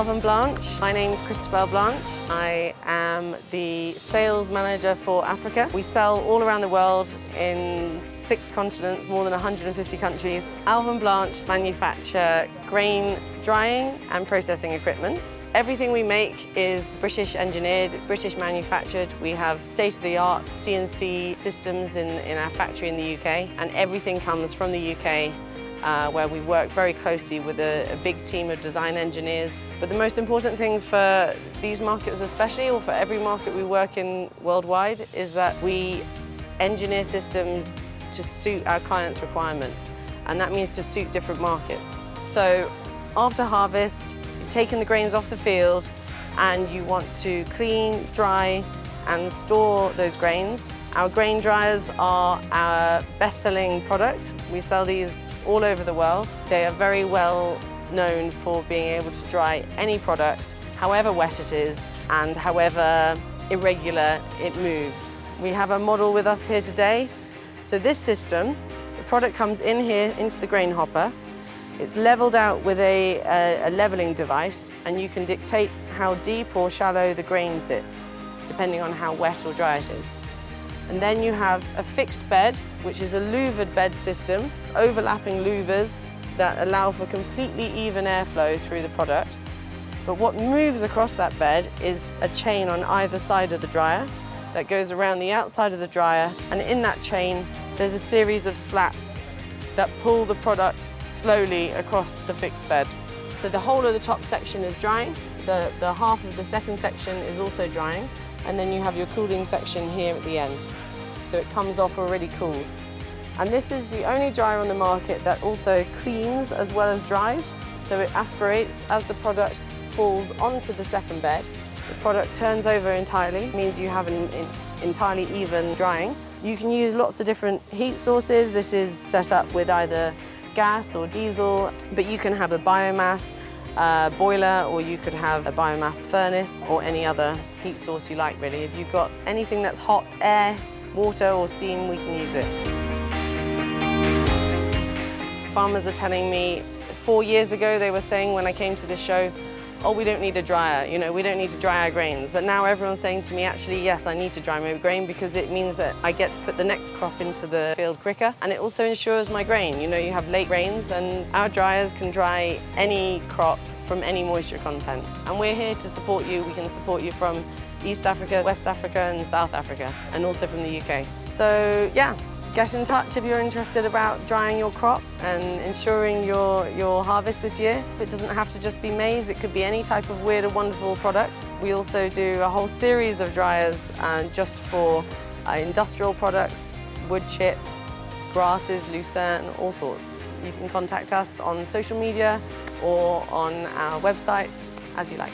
Alvan Blanch. My name's Christabel Blanch. I am the sales manager for Africa. We sell all around the world in 6 continents, more than 150 countries. Alvan Blanch manufacture grain drying and processing equipment. Everything we make is British engineered, British manufactured. We have state-of-the-art CNC systems in our factory in the UK, and everything comes from the UK, where we work very closely with a big team of design engineers. But the most important thing for these markets especially, or for every market we work in worldwide, is that we engineer systems to suit our clients' requirements, and that means to suit different markets. So after harvest, you've taken the grains off the field and you want to clean, dry and store those grains. Our grain dryers are our best-selling product. We sell these all over the world. They are very well known for being able to dry any product, however wet it is and however irregular it moves. We have a model with us here today. So this system, the product comes in here into the grain hopper. It's leveled out with a leveling device, and you can dictate how deep or shallow the grain sits, depending on how wet or dry it is. And then you have a fixed bed, which is a louvered bed system, overlapping louvers that allow for completely even airflow through the product. But what moves across that bed is a chain on either side of the dryer that goes around the outside of the dryer, and in that chain there's a series of slats that pull the product slowly across the fixed bed. So the whole of the top section is drying, the half of the second section is also drying, and then you have your cooling section here at the end. So it comes off already cooled. And this is the only dryer on the market that also cleans as well as dries. So it aspirates as the product falls onto the second bed. The product turns over entirely, means you have an entirely even drying. You can use lots of different heat sources. This is set up with either gas or diesel, but you can have a biomass boiler, or you could have a biomass furnace, or any other heat source you like, really. If you've got anything that's hot, air, water or steam, we can use it. Farmers are telling me, 4 years ago they were saying when I came to this show, oh, we don't need a dryer, you know, we don't need to dry our grains. But now everyone's saying to me, actually, yes, I need to dry my grain because it means that I get to put the next crop into the field quicker, and it also ensures my grain. You know, you have late rains and our dryers can dry any crop from any moisture content. And we're here to support you. We can support you from East Africa, West Africa and South Africa, and also from the UK. So yeah, get in touch if you're interested about drying your crop and ensuring your harvest this year. It doesn't have to just be maize, it could be any type of weird or wonderful product. We also do a whole series of dryers just for industrial products, wood chip, grasses, lucerne, all sorts. You can contact us on social media or on our website, as you like.